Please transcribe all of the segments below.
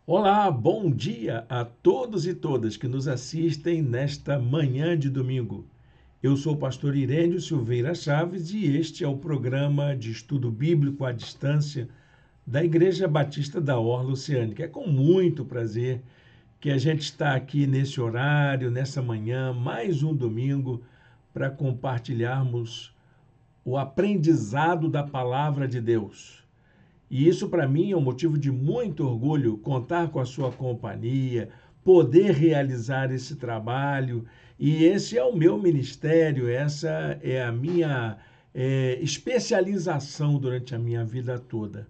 Olá, bom dia a todos e todas que nos assistem nesta manhã de domingo. Eu sou o pastor Irênio Silveira Chaves e este é o programa de estudo bíblico à distância da Igreja Batista da Orla Oceânica. É com muito prazer que a gente está aqui nesse horário, nessa manhã, mais um domingo, para compartilharmos o aprendizado da palavra de Deus. E isso para mim é um motivo de muito orgulho, contar com a sua companhia, poder realizar esse trabalho. E esse é o meu ministério, essa é a minha especialização durante a minha vida toda.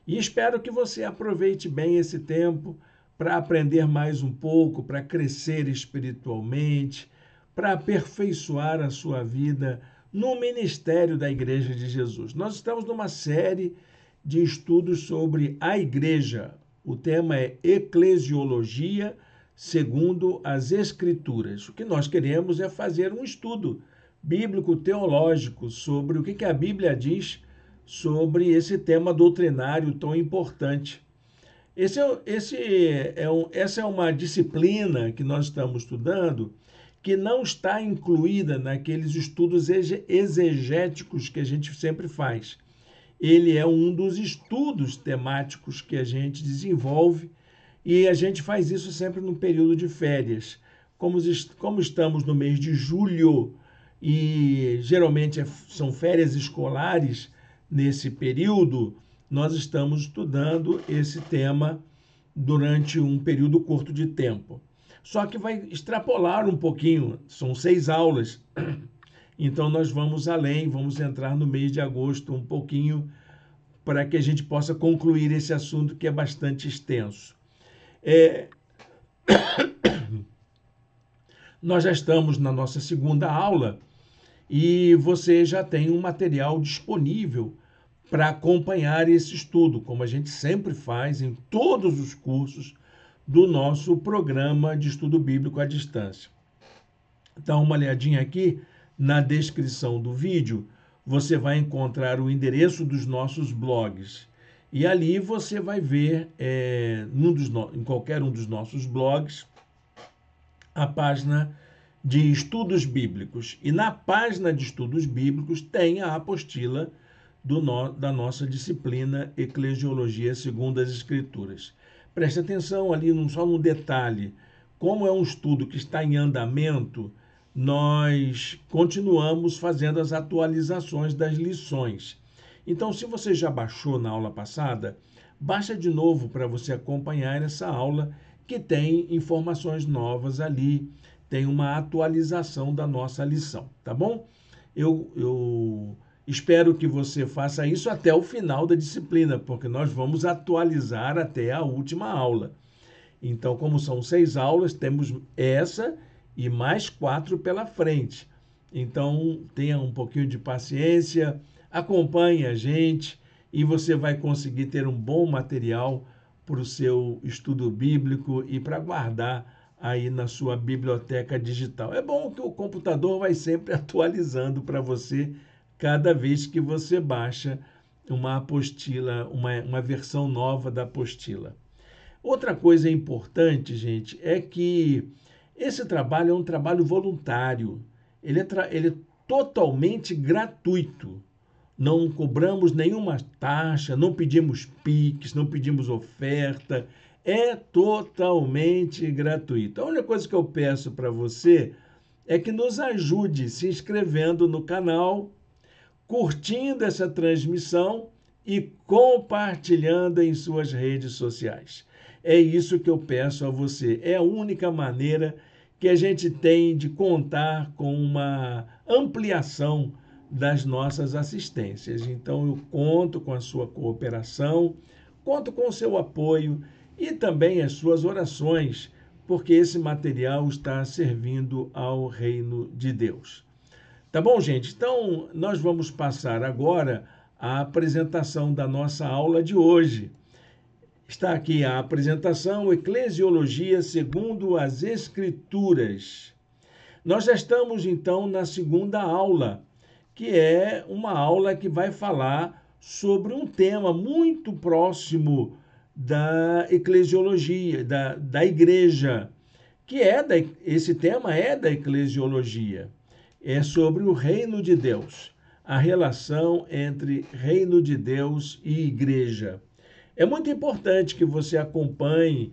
E espero que você aproveite bem esse tempo para aprender mais um pouco, para crescer espiritualmente, para aperfeiçoar a sua vida no ministério da Igreja de Jesus. Nós estamos numa série de estudos sobre a igreja. O tema é eclesiologia segundo as Escrituras. O que nós queremos é fazer um estudo bíblico teológico sobre o que a Bíblia diz sobre esse tema doutrinário tão importante. Essa é uma disciplina que nós estamos estudando que não está incluída naqueles estudos exegéticos que a gente sempre faz. Ele é um dos estudos temáticos que a gente desenvolve e a gente faz isso sempre no período de férias. Como estamos no mês de julho e geralmente são férias escolares nesse período, nós estamos estudando esse tema durante um período curto de tempo. Só que vai extrapolar um pouquinho, são 6 aulas, então nós vamos além, vamos entrar no mês de agosto um pouquinho para que a gente possa concluir esse assunto que é bastante extenso. Nós já estamos na nossa segunda aula e você já tem um material disponível para acompanhar esse estudo, como a gente sempre faz em todos os cursos do nosso programa de estudo bíblico à distância. Dá uma olhadinha aqui na descrição do vídeo, você vai encontrar o endereço dos nossos blogs. E ali você vai ver, em qualquer um dos nossos blogs, a página de estudos bíblicos. E na página de estudos bíblicos tem a apostila da nossa disciplina Eclesiologia segundo as Escrituras. Preste atenção ali só no detalhe. Como é um estudo que está em andamento, nós continuamos fazendo as atualizações das lições. Então, se você já baixou na aula passada, baixa de novo para você acompanhar essa aula que tem informações novas ali, tem uma atualização da nossa lição, tá bom? Eu espero que você faça isso até o final da disciplina, porque nós vamos atualizar até a última aula. Então, como são 6 aulas, temos essa e mais 4 pela frente. Então, tenha um pouquinho de paciência, acompanhe a gente e você vai conseguir ter um bom material para o seu estudo bíblico e para guardar aí na sua biblioteca digital. É bom que o computador vai sempre atualizando para você cada vez que você baixa uma apostila, uma versão nova da apostila. Outra coisa importante, gente, é que esse trabalho é um trabalho voluntário. Ele é totalmente gratuito. Não cobramos nenhuma taxa, não pedimos Pix, não pedimos oferta. É totalmente gratuito. A única coisa que eu peço para você é que nos ajude se inscrevendo no canal, curtindo essa transmissão e compartilhando em suas redes sociais. É isso que eu peço a você. É a única maneira que a gente tem de contar com uma ampliação das nossas assistências. Então, eu conto com a sua cooperação, conto com o seu apoio e também as suas orações, porque esse material está servindo ao reino de Deus. Tá bom, gente? Então, nós vamos passar agora à apresentação da nossa aula de hoje. Está aqui a apresentação Eclesiologia segundo as Escrituras. Nós já estamos, então, na segunda aula, que é uma aula que vai falar sobre um tema muito próximo da eclesiologia, da igreja, esse tema é da eclesiologia. É sobre o reino de Deus, a relação entre reino de Deus e igreja. É muito importante que você acompanhe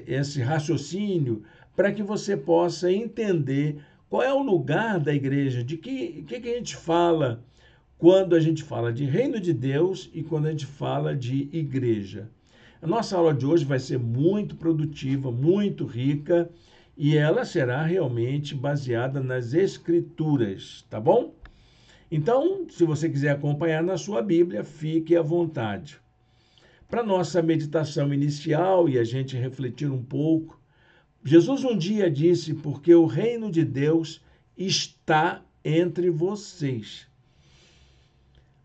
esse raciocínio para que você possa entender qual é o lugar da igreja, de que a gente fala quando a gente fala de reino de Deus e quando a gente fala de igreja. A nossa aula de hoje vai ser muito produtiva, muito rica e ela será realmente baseada nas Escrituras, tá bom? Então, se você quiser acompanhar na sua Bíblia, fique à vontade. Para nossa meditação inicial e a gente refletir um pouco, Jesus um dia disse: porque o reino de Deus está entre vocês.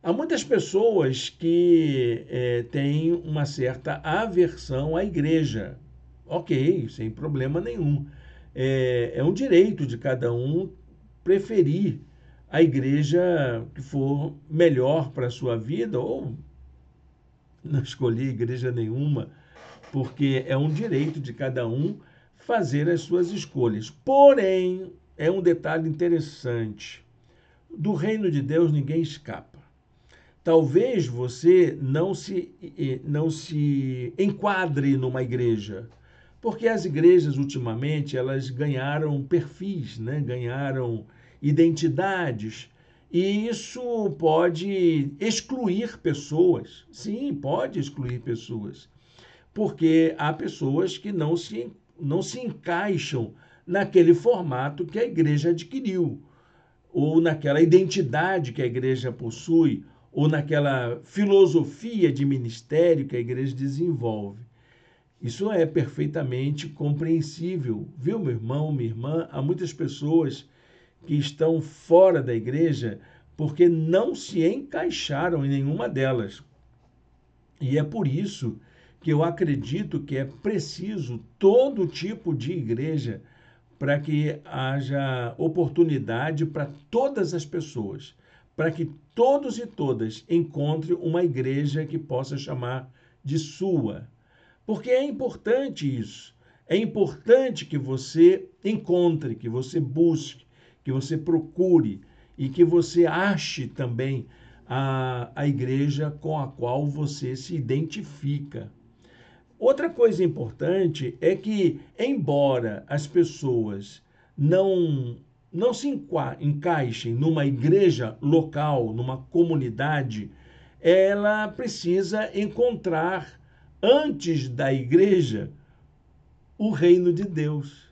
Há muitas pessoas que têm uma certa aversão à igreja. Ok, sem problema nenhum. É um direito de cada um preferir a igreja que for melhor para a sua vida ou não escolher igreja nenhuma, porque é um direito de cada um fazer as suas escolhas. Porém, é um detalhe interessante: do reino de Deus ninguém escapa. Talvez você não se enquadre numa igreja, porque as igrejas ultimamente elas ganharam perfis, né? Ganharam identidades, e isso pode excluir pessoas. Sim, pode excluir pessoas, porque há pessoas que não se encaixam naquele formato que a igreja adquiriu, ou naquela identidade que a igreja possui, ou naquela filosofia de ministério que a igreja desenvolve. Isso é perfeitamente compreensível, viu, meu irmão, minha irmã? Há muitas pessoas que estão fora da igreja porque não se encaixaram em nenhuma delas. E é por isso que eu acredito que é preciso todo tipo de igreja para que haja oportunidade para todas as pessoas, para que todos e todas encontrem uma igreja que possa chamar de sua. Porque é importante isso. É importante que você encontre, que você busque, que você procure e que você ache também a igreja com a qual você se identifica. Outra coisa importante é que, embora as pessoas não se encaixem numa igreja local, numa comunidade, ela precisa encontrar, antes da igreja, o reino de Deus,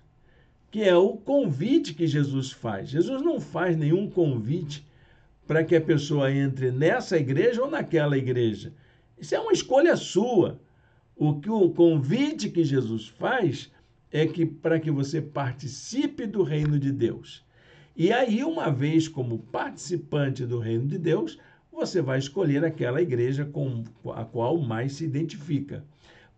que é o convite que Jesus faz. Jesus não faz nenhum convite para que a pessoa entre nessa igreja ou naquela igreja. Isso é uma escolha sua. O convite que Jesus faz é que para que você participe do reino de Deus. E aí, uma vez como participante do reino de Deus, você vai escolher aquela igreja com a qual mais se identifica.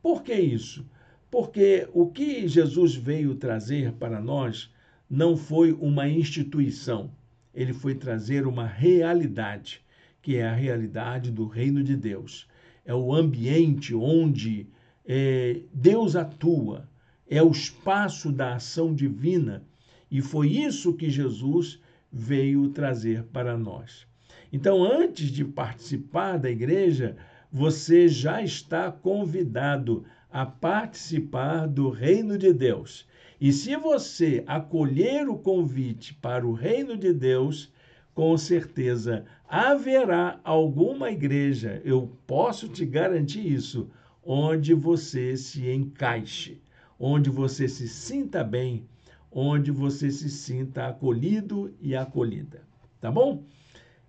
Por que isso? Porque o que Jesus veio trazer para nós não foi uma instituição, ele foi trazer uma realidade, que é a realidade do reino de Deus. É o ambiente onde Deus atua, é o espaço da ação divina, e foi isso que Jesus veio trazer para nós. Então, antes de participar da igreja, você já está convidado a participar do reino de Deus. E se você acolher o convite para o reino de Deus, com certeza haverá alguma igreja, eu posso te garantir isso, onde você se encaixe, onde você se sinta bem, onde você se sinta acolhido e acolhida. Tá bom?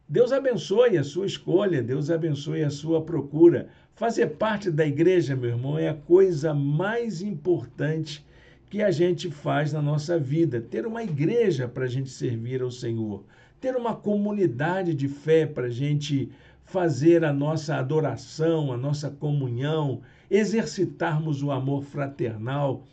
Deus abençoe a sua escolha, Deus abençoe a sua procura. Fazer parte da igreja, meu irmão, é a coisa mais importante que a gente faz na nossa vida. Ter uma igreja para a gente servir ao Senhor, ter uma comunidade de fé para a gente fazer a nossa adoração, a nossa comunhão, exercitarmos o amor fraternal.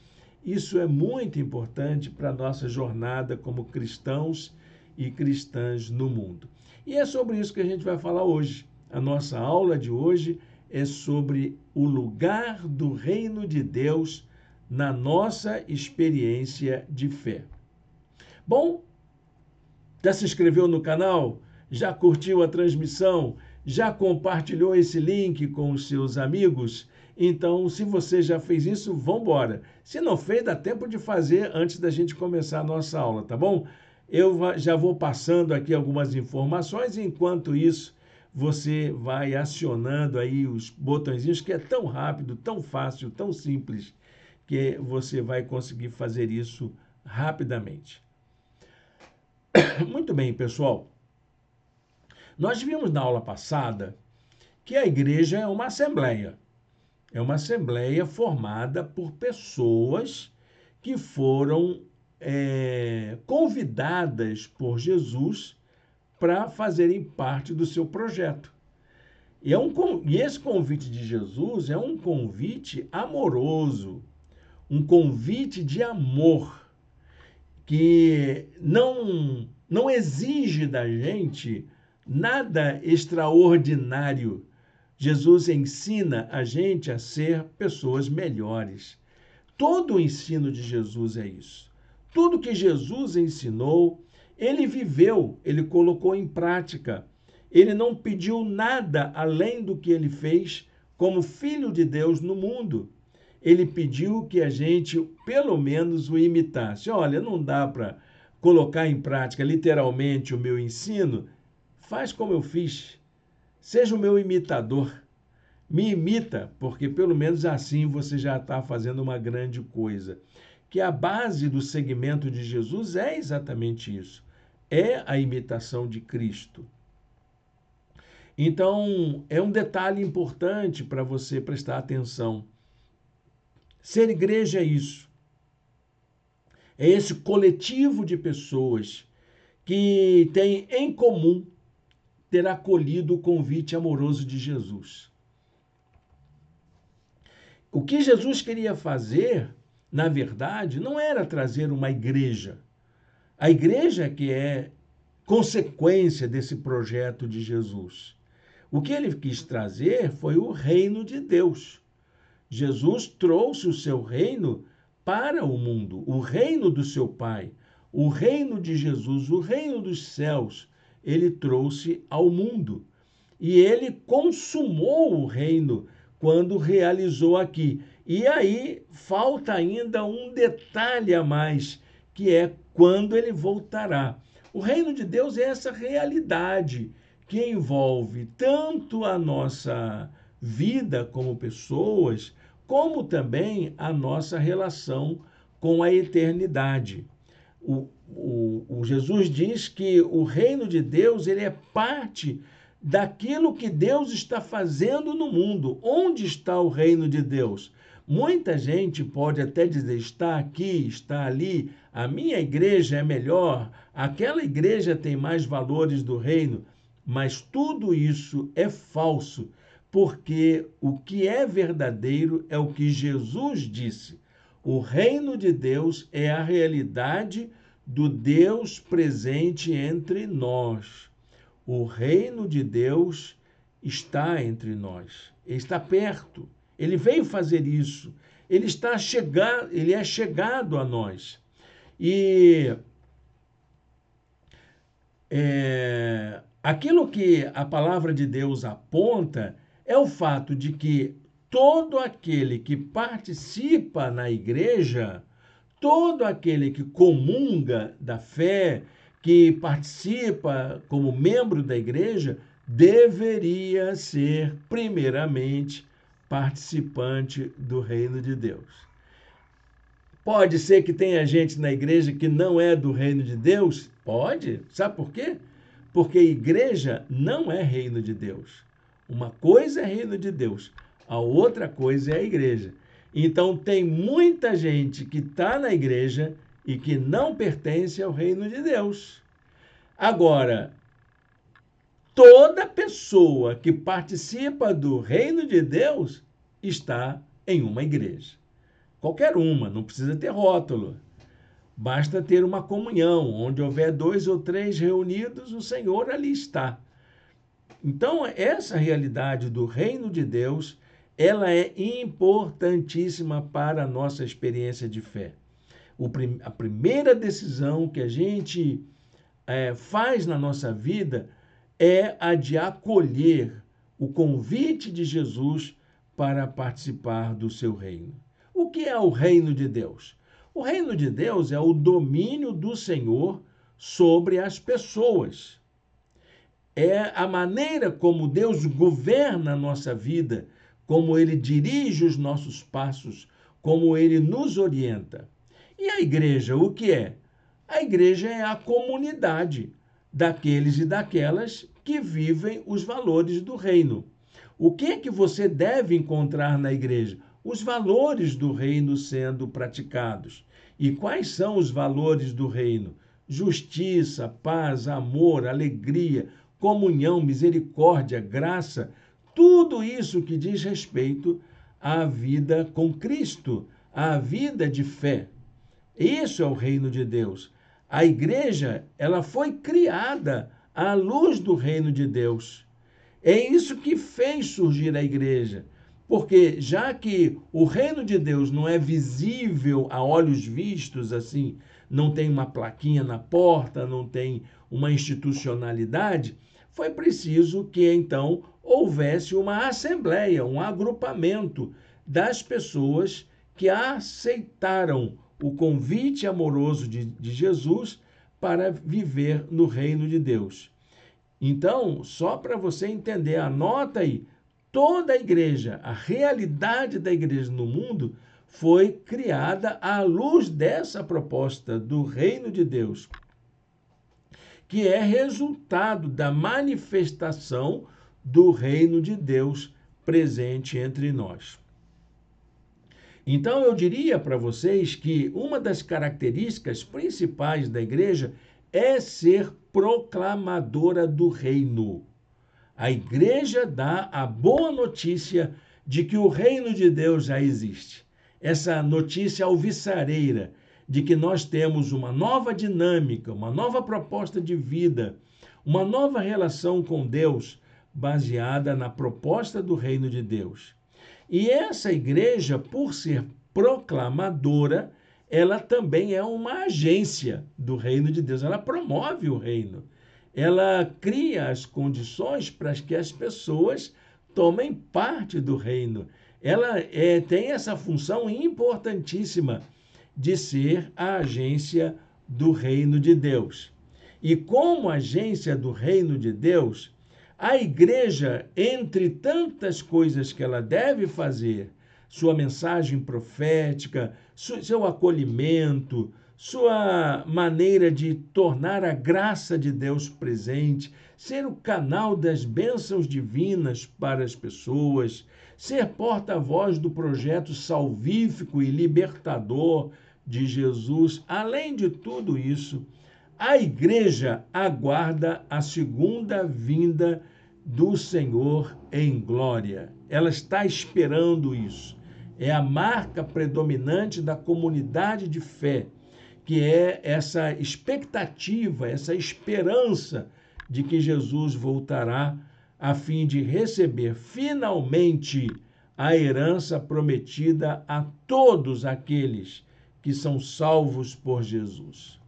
Isso é muito importante para a nossa jornada como cristãos e cristãs no mundo. E é sobre isso que a gente vai falar hoje. A nossa aula de hoje é sobre o lugar do reino de Deus na nossa experiência de fé. Bom, já se inscreveu no canal? Já curtiu a transmissão? Já compartilhou esse link com os seus amigos? Então, se você já fez isso, vamos embora. Se não fez, dá tempo de fazer antes da gente começar a nossa aula, tá bom? Eu já vou passando aqui algumas informações, e enquanto isso, você vai acionando aí os botõezinhos, que é tão rápido, tão fácil, tão simples, que você vai conseguir fazer isso rapidamente. Muito bem, pessoal. Nós vimos na aula passada que a igreja é uma assembleia. É uma assembleia formada por pessoas que foram convidadas por Jesus para fazerem parte do seu projeto. E esse convite de Jesus é um convite amoroso, um convite de amor, que não exige da gente nada extraordinário. Jesus ensina a gente a ser pessoas melhores. Todo o ensino de Jesus é isso. Tudo que Jesus ensinou, ele viveu, ele colocou em prática. Ele não pediu nada além do que ele fez como Filho de Deus no mundo. Ele pediu que a gente, pelo menos, o imitasse. Olha, não dá para colocar em prática literalmente o meu ensino. Faz como eu fiz. Seja o meu imitador. Me imita, porque pelo menos assim você já está fazendo uma grande coisa. Que a base do segmento de Jesus é exatamente isso. É a imitação de Cristo. Então, é um detalhe importante para você prestar atenção. Ser igreja é isso. É esse coletivo de pessoas que tem em comum ter acolhido o convite amoroso de Jesus. O que Jesus queria fazer, na verdade, não era trazer uma igreja. A igreja que é consequência desse projeto de Jesus. O que ele quis trazer foi o reino de Deus. Jesus trouxe o seu reino para o mundo, o reino do seu Pai, o reino de Jesus, o reino dos céus, ele trouxe ao mundo. E ele consumou o reino quando realizou aqui. E aí falta ainda um detalhe a mais, que é quando ele voltará. O reino de Deus é essa realidade que envolve tanto a nossa vida como pessoas, como também a nossa relação com a eternidade. O Jesus diz que o reino de Deus ele é parte daquilo que Deus está fazendo no mundo. Onde está o reino de Deus? Muita gente pode até dizer, está aqui, está ali, a minha igreja é melhor, aquela igreja tem mais valores do reino, mas tudo isso é falso, porque o que é verdadeiro é o que Jesus disse. O reino de Deus é a realidade do Deus presente entre nós. O reino de Deus está entre nós, ele está perto, ele veio fazer isso, ele é chegado a nós. E aquilo que a palavra de Deus aponta é o fato de que todo aquele que participa na igreja, todo aquele que comunga da fé, que participa como membro da igreja, deveria ser, primeiramente, participante do reino de Deus. Pode ser que tenha gente na igreja que não é do reino de Deus? Pode. Sabe por quê? Porque igreja não é reino de Deus. Uma coisa é reino de Deus, a outra coisa é a igreja. Então, tem muita gente que está na igreja e que não pertence ao reino de Deus. Agora, toda pessoa que participa do reino de Deus está em uma igreja. Qualquer uma, não precisa ter rótulo. Basta ter uma comunhão, onde houver 2 ou 3 reunidos, o Senhor ali está. Então, essa realidade do reino de Deus, ela é importantíssima para a nossa experiência de fé. A primeira decisão que a gente faz na nossa vida é a de acolher o convite de Jesus para participar do seu reino. O que é o reino de Deus? O reino de Deus é o domínio do Senhor sobre as pessoas. É a maneira como Deus governa a nossa vida, como Ele dirige os nossos passos, como Ele nos orienta. E a igreja, o que é? A igreja é a comunidade daqueles e daquelas que vivem os valores do reino. O que é que você deve encontrar na igreja? Os valores do reino sendo praticados. E quais são os valores do reino? Justiça, paz, amor, alegria, comunhão, misericórdia, graça, tudo isso que diz respeito à vida com Cristo, à vida de fé. Isso é o reino de Deus. A igreja, ela foi criada à luz do reino de Deus. É isso que fez surgir a igreja. Porque já que o reino de Deus não é visível a olhos vistos, assim, não tem uma plaquinha na porta, não tem uma institucionalidade, foi preciso que então houvesse uma assembleia, um agrupamento das pessoas que aceitaram o convite amoroso de Jesus para viver no reino de Deus. Então, só para você entender, anota aí, toda a igreja, a realidade da igreja no mundo foi criada à luz dessa proposta do reino de Deus, que é resultado da manifestação do reino de Deus presente entre nós. Então, eu diria para vocês que uma das características principais da igreja é ser proclamadora do reino. A igreja dá a boa notícia de que o reino de Deus já existe. Essa notícia alvissareira de que nós temos uma nova dinâmica, uma nova proposta de vida, uma nova relação com Deus baseada na proposta do reino de Deus. E essa igreja, por ser proclamadora, ela também é uma agência do reino de Deus. Ela promove o reino. Ela cria as condições para que as pessoas tomem parte do reino. Ela tem essa função importantíssima de ser a agência do reino de Deus. E como agência do reino de Deus, a igreja, entre tantas coisas que ela deve fazer, sua mensagem profética, seu acolhimento, sua maneira de tornar a graça de Deus presente, ser o canal das bênçãos divinas para as pessoas, ser porta-voz do projeto salvífico e libertador de Jesus. Além de tudo isso, a igreja aguarda a segunda vinda do Senhor em glória. Ela está esperando isso. É a marca predominante da comunidade de fé, que é essa expectativa, essa esperança de que Jesus voltará a fim de receber finalmente a herança prometida a todos aqueles que são salvos por Jesus.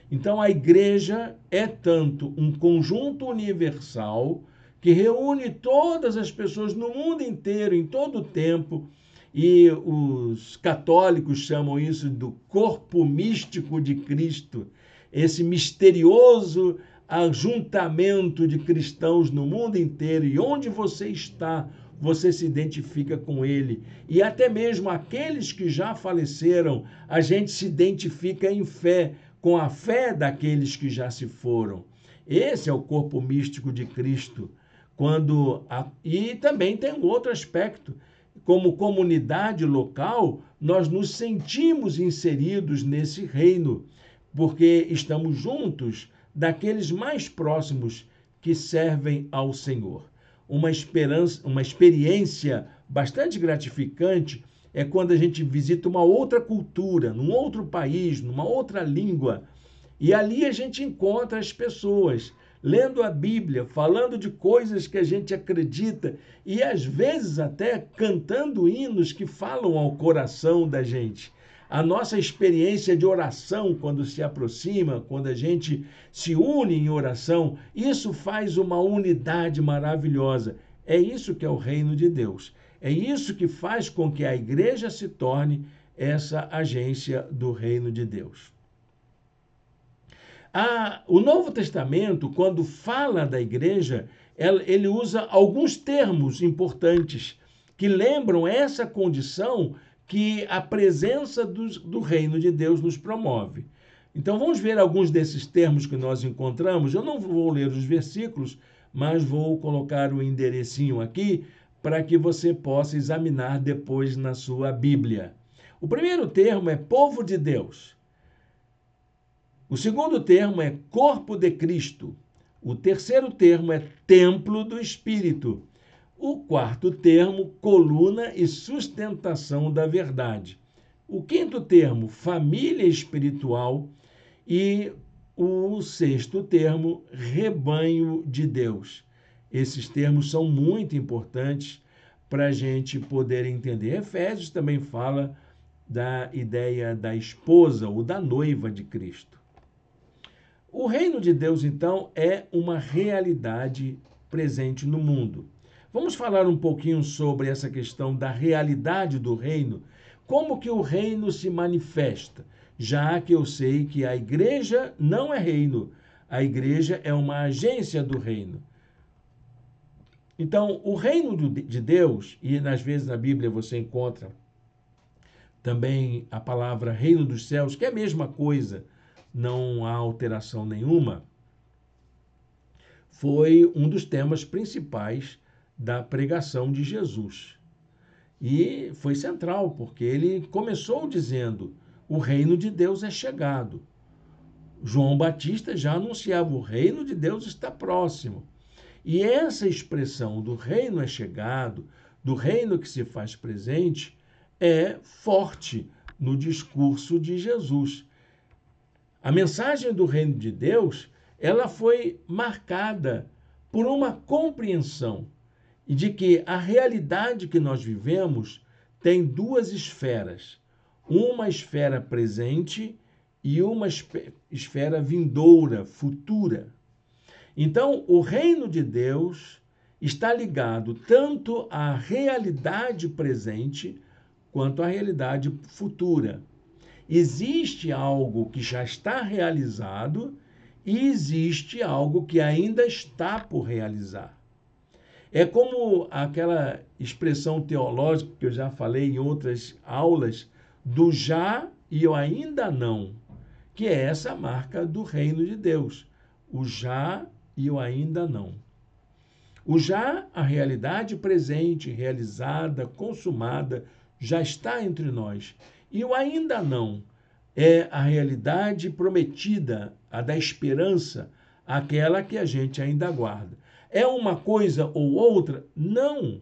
Então, a igreja é tanto um conjunto universal que reúne todas as pessoas no mundo inteiro, em todo o tempo, e os católicos chamam isso do corpo místico de Cristo, esse misterioso ajuntamento de cristãos no mundo inteiro, e onde você está, você se identifica com ele. E até mesmo aqueles que já faleceram, a gente se identifica em fé, com a fé daqueles que já se foram. Esse é o corpo místico de Cristo. E também tem um outro aspecto. Como comunidade local, nós nos sentimos inseridos nesse reino, porque estamos juntos daqueles mais próximos que servem ao Senhor. Uma experiência bastante gratificante é quando a gente visita uma outra cultura, num outro país, numa outra língua, e ali a gente encontra as pessoas, lendo a Bíblia, falando de coisas que a gente acredita e às vezes até cantando hinos que falam ao coração da gente. A nossa experiência de oração, quando se aproxima, quando a gente se une em oração, isso faz uma unidade maravilhosa. É isso que é o reino de Deus. É isso que faz com que a igreja se torne essa agência do reino de Deus. O Novo Testamento, quando fala da igreja, ele usa alguns termos importantes que lembram essa condição que a presença do reino de Deus nos promove. Então, vamos ver alguns desses termos que nós encontramos. Eu não vou ler os versículos, mas vou colocar o enderecinho aqui para que você possa examinar depois na sua Bíblia. O primeiro termo é povo de Deus. O segundo termo é corpo de Cristo. O terceiro termo é templo do Espírito. O quarto termo, coluna e sustentação da verdade. O quinto termo, família espiritual. E o sexto termo, rebanho de Deus. Esses termos são muito importantes para a gente poder entender. Efésios também fala da ideia da esposa ou da noiva de Cristo. O reino de Deus, então, é uma realidade presente no mundo. Vamos falar um pouquinho sobre essa questão da realidade do reino, como que o reino se manifesta, já que eu sei que a igreja não é reino, a igreja é uma agência do reino. Então, o reino de Deus, e às vezes na Bíblia você encontra também a palavra reino dos céus, que é a mesma coisa, não há alteração nenhuma, foi um dos temas principais da pregação de Jesus. E foi central, porque ele começou dizendo: o reino de Deus é chegado. João Batista já anunciava: o reino de Deus está próximo. E essa expressão do reino é chegado, do reino que se faz presente, é forte no discurso de Jesus. A mensagem do reino de Deus, ela foi marcada por uma compreensão de que a realidade que nós vivemos tem duas esferas. Uma esfera presente e uma esfera vindoura, futura. Então, o reino de Deus está ligado tanto à realidade presente quanto à realidade futura. Existe algo que já está realizado e existe algo que ainda está por realizar. É como aquela expressão teológica que eu já falei em outras aulas, do já e o ainda não, que é essa marca do reino de Deus. O já e o ainda não. O já, a realidade presente, realizada, consumada, já está entre nós. E o ainda não é a realidade prometida, a da esperança, aquela que a gente ainda aguarda. É uma coisa ou outra? Não.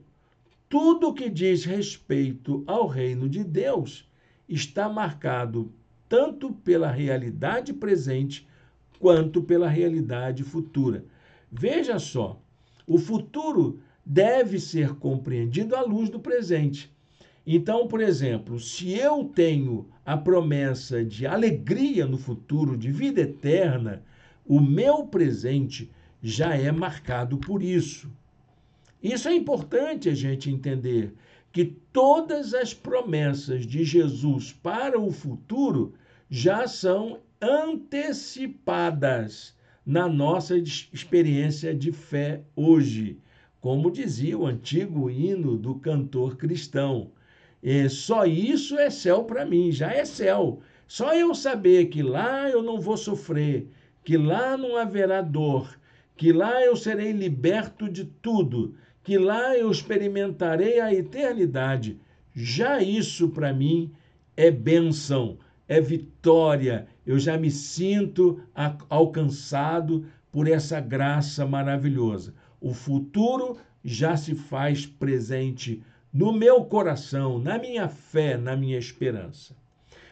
Tudo que diz respeito ao reino de Deus está marcado tanto pela realidade presente quanto pela realidade futura. Veja só, o futuro deve ser compreendido à luz do presente. Então, por exemplo, se eu tenho a promessa de alegria no futuro, de vida eterna, o meu presente já é marcado por isso. Isso é importante a gente entender, que todas as promessas de Jesus para o futuro já são antecipadas na nossa experiência de fé hoje, como dizia o antigo hino do cantor cristão. Só isso é céu para mim, já é céu. Só eu saber que lá eu não vou sofrer, que lá não haverá dor, que lá eu serei liberto de tudo, que lá eu experimentarei a eternidade. Já isso para mim é bênção, é vitória. Eu já me sinto alcançado por essa graça maravilhosa. O futuro já se faz presente no meu coração, na minha fé, na minha esperança.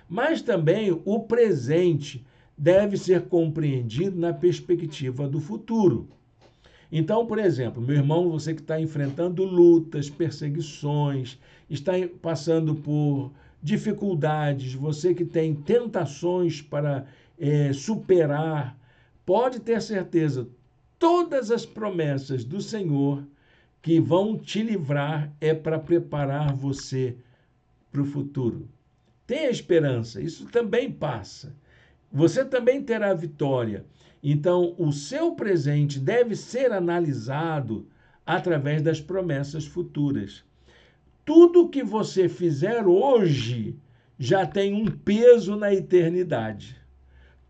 Mas também o presente deve ser compreendido na perspectiva do futuro. Então, por exemplo, meu irmão, você que está enfrentando lutas, perseguições, está passando por dificuldades, você que tem tentações para superar, pode ter certeza, todas as promessas do Senhor que vão te livrar é para preparar você para o futuro. Tenha esperança, isso também passa. Você também terá vitória. Então, o seu presente deve ser analisado através das promessas futuras. Tudo que você fizer hoje já tem um peso na eternidade.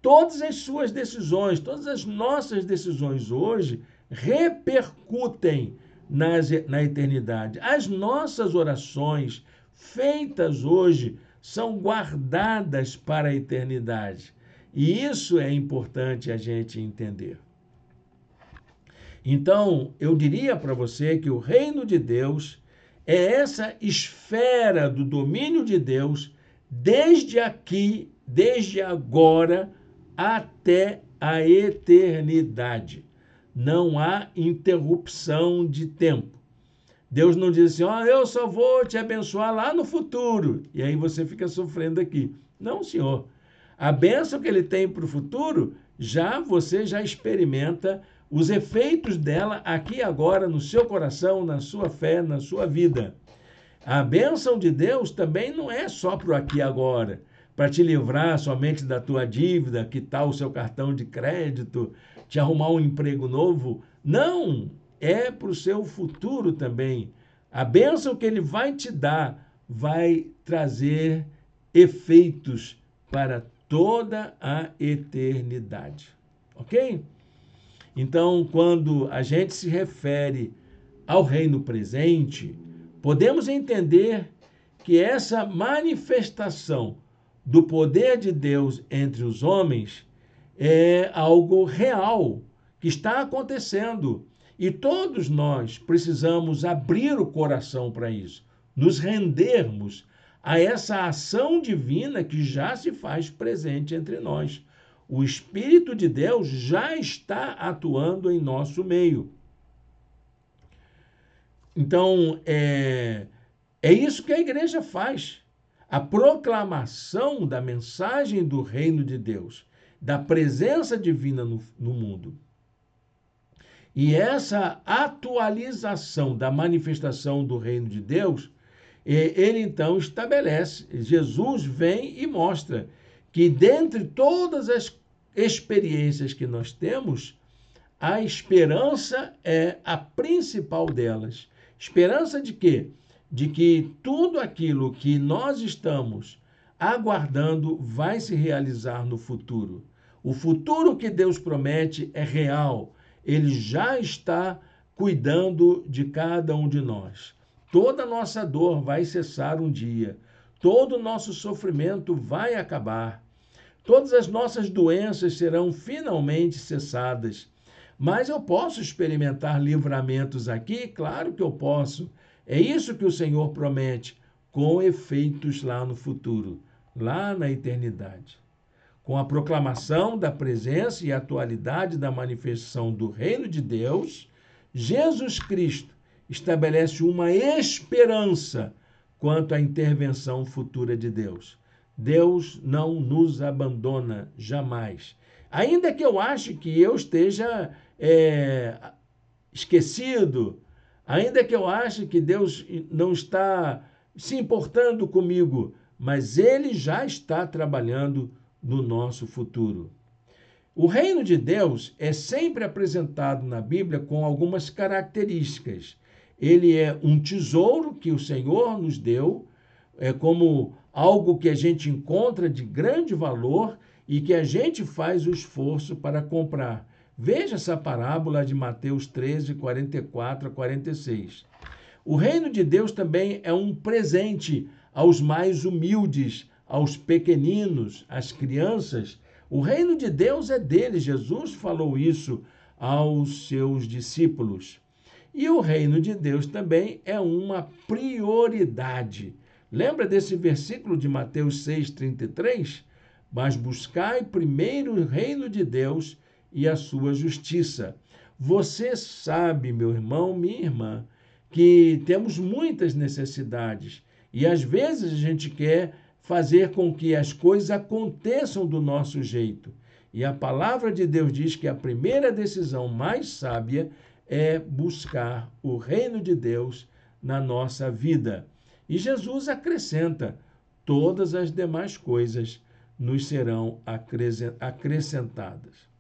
Todas as suas decisões, todas as nossas decisões hoje repercutem na eternidade. As nossas orações feitas hoje são guardadas para a eternidade. E isso é importante a gente entender. Então, eu diria para você que o reino de Deus é essa esfera do domínio de Deus desde aqui, desde agora, até a eternidade. Não há interrupção de tempo. Deus não diz assim, eu só vou te abençoar lá no futuro. E aí você fica sofrendo aqui. Não, Senhor. A bênção que ele tem para o futuro, você já experimenta os efeitos dela aqui agora no seu coração, na sua fé, na sua vida. A bênção de Deus também não é só para o aqui e agora, para te livrar somente da tua dívida, quitar o seu cartão de crédito, te arrumar um emprego novo. Não, é para o seu futuro também. A bênção que ele vai te dar vai trazer efeitos para toda a eternidade. Ok? Então, quando a gente se refere ao reino presente, podemos entender que essa manifestação do poder de Deus entre os homens é algo real que está acontecendo. E todos nós precisamos abrir o coração para isso, nos rendermos a essa ação divina que já se faz presente entre nós. O Espírito de Deus já está atuando em nosso meio. Então, é isso que a igreja faz. A proclamação da mensagem do reino de Deus, da presença divina no mundo. E essa atualização da manifestação do reino de Deus, ele então estabelece, Jesus vem e mostra que dentre todas as experiências que nós temos, a esperança é a principal delas. Esperança de quê? De que tudo aquilo que nós estamos aguardando vai se realizar no futuro. O futuro que Deus promete é real. Ele já está cuidando de cada um de nós. Toda a nossa dor vai cessar um dia. Todo o nosso sofrimento vai acabar. Todas as nossas doenças serão finalmente cessadas. Mas eu posso experimentar livramentos aqui? Claro que eu posso. É isso que o Senhor promete, com efeitos lá no futuro, lá na eternidade. Com a proclamação da presença e atualidade da manifestação do reino de Deus, Jesus Cristo estabelece uma esperança quanto à intervenção futura de Deus. Deus não nos abandona jamais. Ainda que eu ache que eu esteja esquecido, ainda que eu ache que Deus não está se importando comigo, mas Ele já está trabalhando no nosso futuro. O reino de Deus é sempre apresentado na Bíblia com algumas características. Ele é um tesouro que o Senhor nos deu, como algo que a gente encontra de grande valor e que a gente faz o esforço para comprar. Veja essa parábola de Mateus 13, 44 a 46. O reino de Deus também é um presente aos mais humildes, aos pequeninos, às crianças. O reino de Deus é deles. Jesus falou isso aos seus discípulos. E o reino de Deus também é uma prioridade. Lembra desse versículo de Mateus 6,33? mas buscai primeiro o reino de Deus e a sua justiça. Você sabe, meu irmão, minha irmã, que temos muitas necessidades e às vezes a gente quer fazer com que as coisas aconteçam do nosso jeito. E a palavra de Deus diz que a primeira decisão mais sábia é buscar o reino de Deus na nossa vida. E Jesus acrescenta: todas as demais coisas nos serão acrescentadas.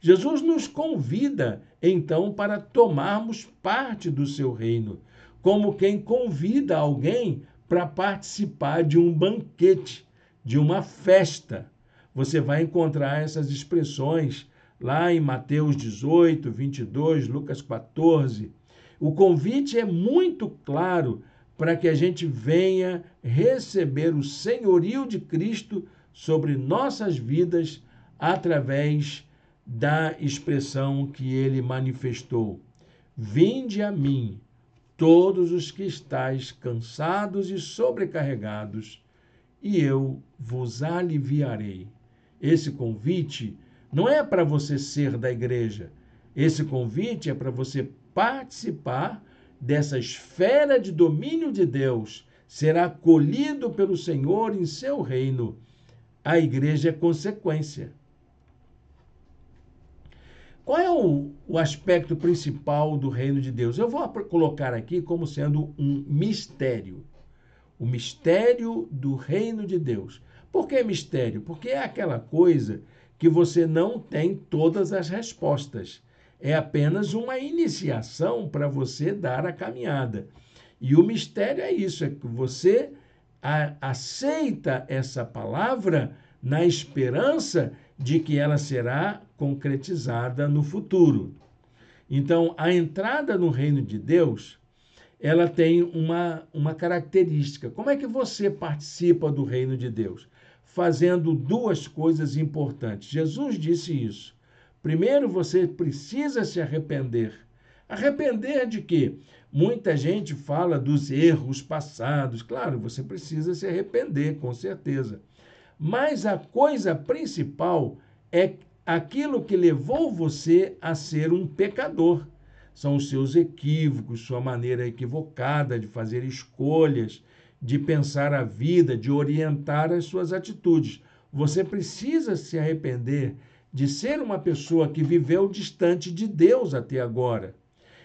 Jesus nos convida, então, para tomarmos parte do seu reino, como quem convida alguém para participar de um banquete, de uma festa. Você vai encontrar essas expressões lá em Mateus 18, 22, Lucas 14. O convite é muito claro para que a gente venha receber o senhorio de Cristo sobre nossas vidas através da expressão que ele manifestou: vinde a mim, todos os que estáis cansados e sobrecarregados, e eu vos aliviarei. Esse convite não é para você ser da igreja. Esse convite é para você participar dessa esfera de domínio de Deus, ser acolhido pelo Senhor em seu reino. A igreja é consequência. Qual é o aspecto principal do reino de Deus? Eu vou colocar aqui como sendo um mistério. O mistério do reino de Deus. Por que mistério? Porque é aquela coisa que você não tem todas as respostas. É apenas uma iniciação para você dar a caminhada. E o mistério é isso, é que você aceita essa palavra na esperança de que ela será concretizada no futuro. Então, a entrada no reino de Deus, ela tem uma característica. Como é que você participa do reino de Deus? Fazendo duas coisas importantes. Jesus disse isso. Primeiro, você precisa se arrepender. Arrepender de quê? Muita gente fala dos erros passados. Claro, você precisa se arrepender, com certeza. Mas a coisa principal é aquilo que levou você a ser um pecador. São os seus equívocos, sua maneira equivocada de fazer escolhas, de pensar a vida, de orientar as suas atitudes. Você precisa se arrepender de ser uma pessoa que viveu distante de Deus até agora.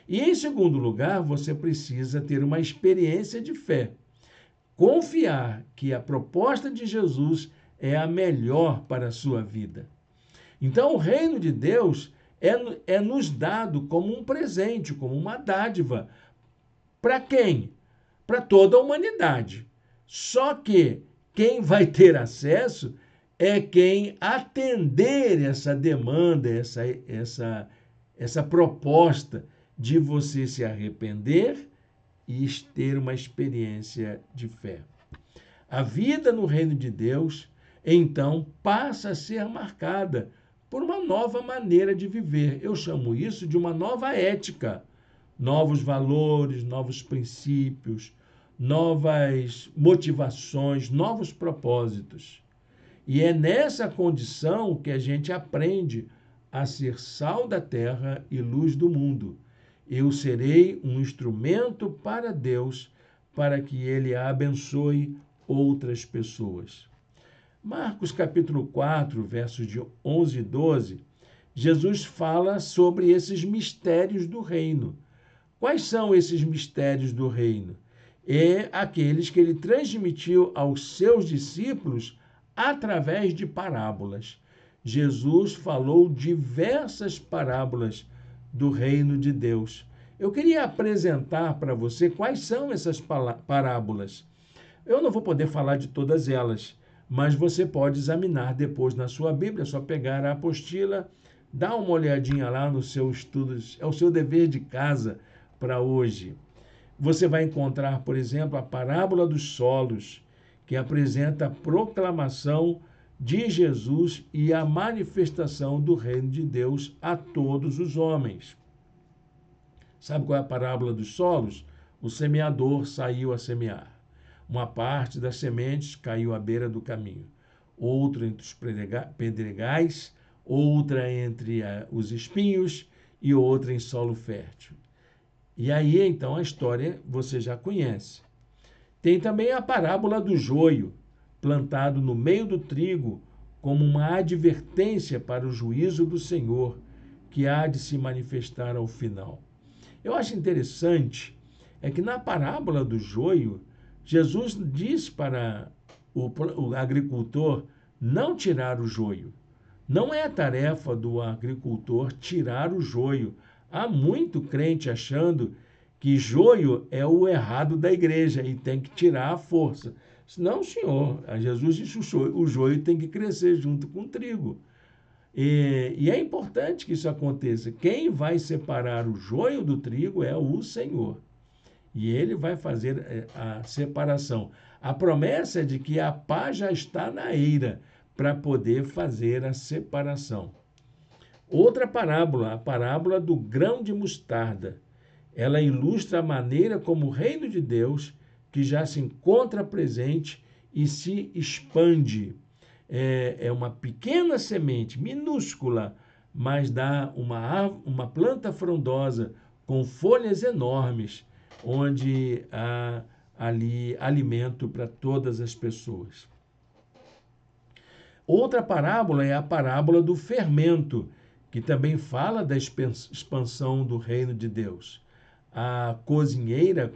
E, em segundo lugar, você precisa ter uma experiência de fé. Confiar que a proposta de Jesus é a melhor para a sua vida. Então, o reino de Deus é nos dado como um presente, como uma dádiva. Para quem? Para toda a humanidade. Só que quem vai ter acesso é quem atender essa demanda, essa proposta de você se arrepender e ter uma experiência de fé. A vida no reino de Deus, então, passa a ser marcada por uma nova maneira de viver. Eu chamo isso de uma nova ética. Novos valores, novos princípios, novas motivações, novos propósitos. E é nessa condição que a gente aprende a ser sal da terra e luz do mundo. Eu serei um instrumento para Deus, para que Ele abençoe outras pessoas. Marcos capítulo 4, versos de 11 e 12, Jesus fala sobre esses mistérios do reino. Quais são esses mistérios do reino? É aqueles que ele transmitiu aos seus discípulos através de parábolas. Jesus falou diversas parábolas do reino de Deus. Eu queria apresentar para você quais são essas parábolas. Eu não vou poder falar de todas elas, mas você pode examinar depois na sua Bíblia, é só pegar a apostila, dar uma olhadinha lá no seu estudo, é o seu dever de casa para hoje. Você vai encontrar, por exemplo, a parábola dos solos, que apresenta a proclamação de Jesus e a manifestação do reino de Deus a todos os homens. Sabe qual é a parábola dos solos? O semeador saiu a semear. Uma parte das sementes caiu à beira do caminho. outra entre os pedregais, outra entre os espinhos e outra em solo fértil. E aí, então, a história você já conhece. Tem também a parábola do joio, plantado no meio do trigo, como uma advertência para o juízo do Senhor, que há de se manifestar ao final. Eu acho interessante é que na parábola do joio, Jesus diz para o agricultor não tirar o joio. Não é tarefa do agricultor tirar o joio. Há muito crente achando que joio é o errado da igreja e tem que tirar à força. Não, senhor. Jesus disse que o joio tem que crescer junto com o trigo. E é importante que isso aconteça. Quem vai separar o joio do trigo é o Senhor. E ele vai fazer a separação. A promessa é de que a pá já está na eira para poder fazer a separação. Outra parábola, a parábola do grão de mostarda. Ela ilustra a maneira como o reino de Deus, que já se encontra presente e se expande. É uma pequena semente, minúscula, mas dá uma planta frondosa com folhas enormes, onde há ali alimento para todas as pessoas. Outra parábola é a parábola do fermento, que também fala da expansão do reino de Deus. A cozinheira,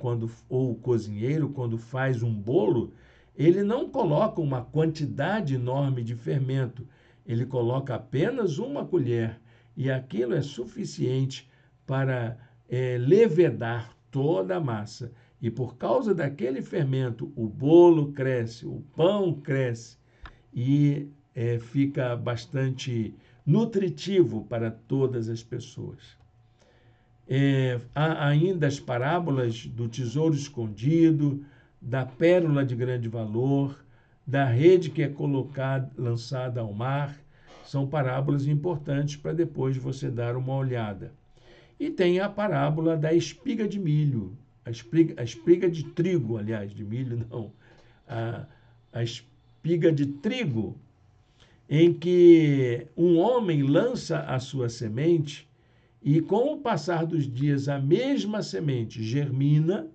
ou o cozinheiro, quando faz um bolo, ele não coloca uma quantidade enorme de fermento, ele coloca apenas uma colher, e aquilo é suficiente para levedar toda a massa. E por causa daquele fermento, o bolo cresce, o pão cresce e fica bastante nutritivo para todas as pessoas. Há ainda as parábolas do tesouro escondido, da pérola de grande valor, da rede que é lançada ao mar. São parábolas importantes para depois você dar uma olhada. E tem a parábola da espiga de milho, a espiga de trigo, aliás, de milho não, a espiga de trigo, em que um homem lança a sua semente e, com o passar dos dias, a mesma semente germina,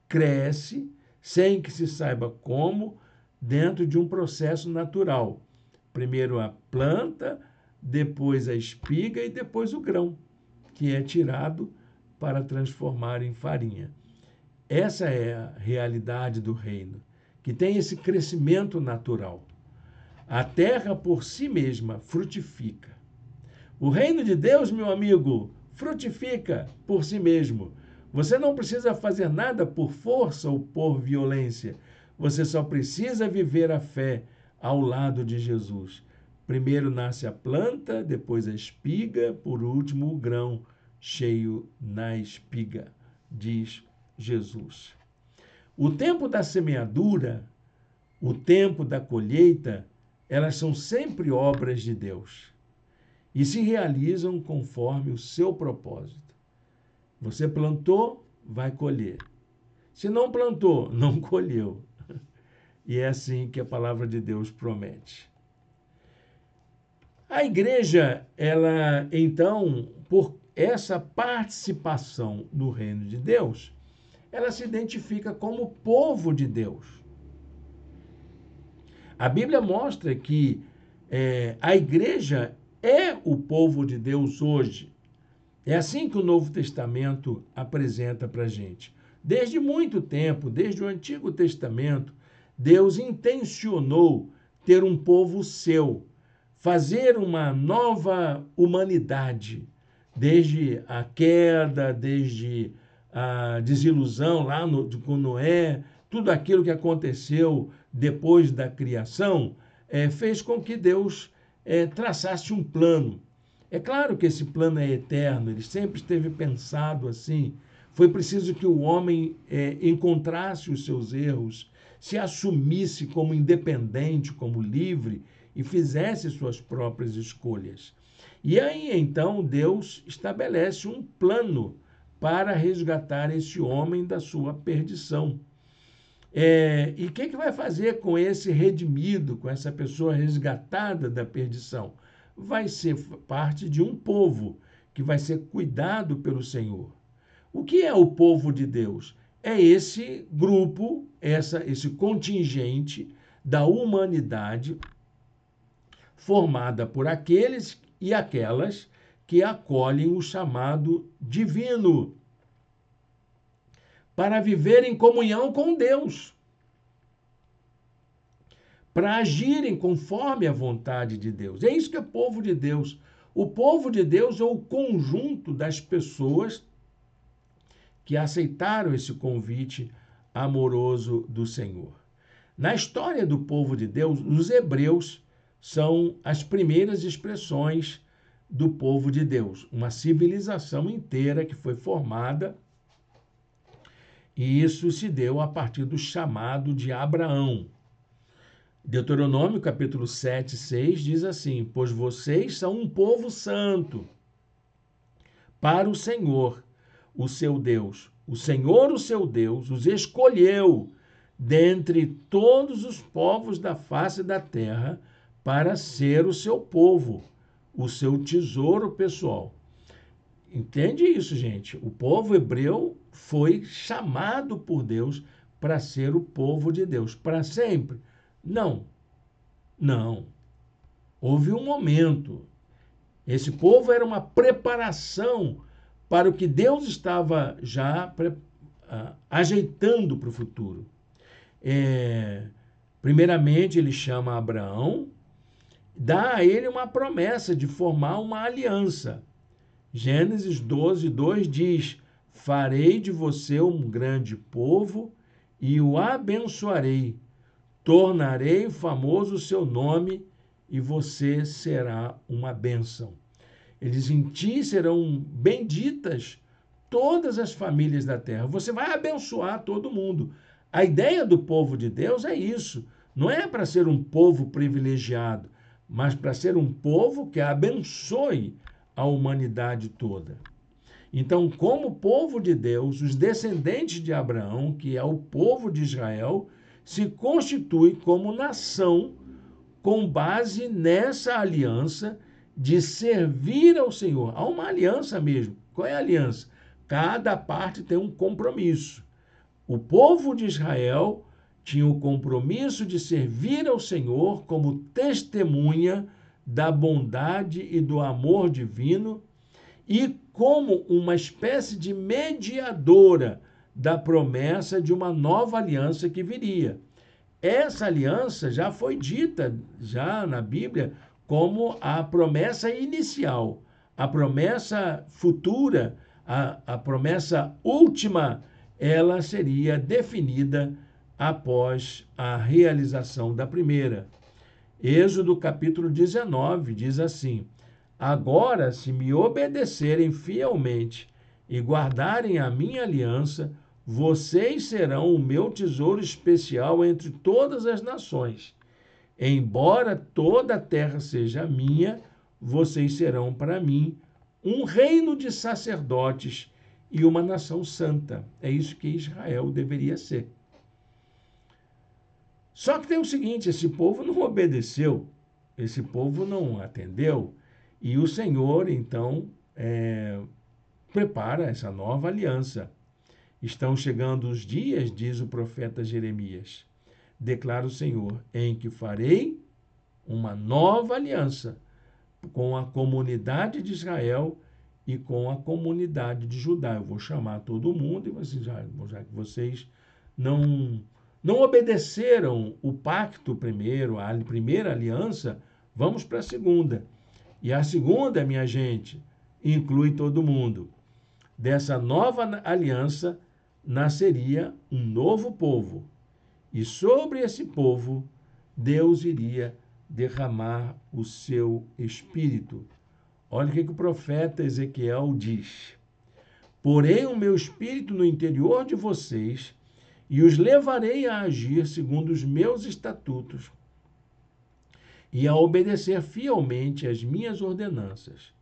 cresce, sem que se saiba como, dentro de um processo natural. Primeiro a planta, depois a espiga e depois o grão, que é tirado para transformar em farinha. Essa é a realidade do reino, que tem esse crescimento natural. A terra por si mesma frutifica. O reino de Deus, meu amigo, frutifica por si mesmo. Você não precisa fazer nada por força ou por violência. Você só precisa viver a fé ao lado de Jesus. Primeiro nasce a planta, depois a espiga, por último o grão cheio na espiga, diz Jesus. O tempo da semeadura, o tempo da colheita, elas são sempre obras de Deus e se realizam conforme o seu propósito. Você plantou, vai colher. Se não plantou, não colheu. E é assim que a palavra de Deus promete. A igreja, ela, então, por essa participação no reino de Deus, ela se identifica como povo de Deus. A Bíblia mostra que a igreja é o povo de Deus hoje. É assim que o Novo Testamento apresenta para a gente. Desde muito tempo, desde o Antigo Testamento, Deus intencionou ter um povo seu, fazer uma nova humanidade, desde a queda, desde a desilusão lá com Noé, tudo aquilo que aconteceu depois da criação, fez com que Deus traçasse um plano. É claro que esse plano é eterno, ele sempre esteve pensado assim. Foi preciso que o homem encontrasse os seus erros, se assumisse como independente, como livre e fizesse suas próprias escolhas. E aí, então, Deus estabelece um plano para resgatar esse homem da sua perdição. E o que vai fazer com esse redimido, com essa pessoa resgatada da perdição? Vai ser parte de um povo que vai ser cuidado pelo Senhor. O que é o povo de Deus? É esse grupo, esse contingente da humanidade formada por aqueles e aquelas que acolhem o chamado divino para viver em comunhão com Deus, para agirem conforme a vontade de Deus. É isso que é povo de Deus. O povo de Deus é o conjunto das pessoas que aceitaram esse convite amoroso do Senhor. Na história do povo de Deus, os hebreus são as primeiras expressões do povo de Deus, uma civilização inteira que foi formada, e isso se deu a partir do chamado de Abraão. Deuteronômio, capítulo 7, 6, diz assim: pois vocês são um povo santo para o Senhor, o seu Deus. O Senhor, o seu Deus, os escolheu dentre todos os povos da face da terra para ser o seu povo, o seu tesouro pessoal. Entende isso, gente? O povo hebreu foi chamado por Deus para ser o povo de Deus. Para sempre? Não. Não. Houve um momento. Esse povo era uma preparação para o que Deus estava já ajeitando para o futuro. Primeiramente, ele chama Abraão, dá a ele uma promessa de formar uma aliança. Gênesis 12, 2 diz: farei de você um grande povo e o abençoarei. Tornarei famoso o seu nome e você será uma bênção. Ele diz: em ti serão benditas todas as famílias da terra. Você vai abençoar todo mundo. A ideia do povo de Deus é isso. Não é para ser um povo privilegiado, mas para ser um povo que abençoe a humanidade toda. Então, como povo de Deus, os descendentes de Abraão, que é o povo de Israel, se constituem como nação com base nessa aliança de servir ao Senhor. Há uma aliança mesmo. Qual é a aliança? Cada parte tem um compromisso. O povo de Israel tinha o compromisso de servir ao Senhor como testemunha da bondade e do amor divino e como uma espécie de mediadora da promessa de uma nova aliança que viria. Essa aliança já foi dita já na Bíblia como a promessa inicial. A promessa futura, a promessa última, ela seria definida após a realização da primeira. Êxodo capítulo 19 diz assim: agora, se me obedecerem fielmente e guardarem a minha aliança, vocês serão o meu tesouro especial entre todas as nações. Embora toda a terra seja minha, vocês serão para mim um reino de sacerdotes e uma nação santa. É isso que Israel deveria ser. Só que tem o seguinte: esse povo não obedeceu, esse povo não atendeu, e o Senhor, então, prepara essa nova aliança. Estão chegando os dias, diz o profeta Jeremias, declara o Senhor, em que farei uma nova aliança com a comunidade de Israel e com a comunidade de Judá. Eu vou chamar todo mundo e vocês, já que vocês não obedeceram o pacto primeiro, a primeira aliança, vamos para a segunda. E a segunda, minha gente, inclui todo mundo. Dessa nova aliança nasceria um novo povo. E sobre esse povo, Deus iria derramar o seu espírito. Olha o que o profeta Ezequiel diz: porei o meu espírito no interior de vocês e os levarei a agir segundo os meus estatutos e a obedecer fielmente às minhas ordenanças.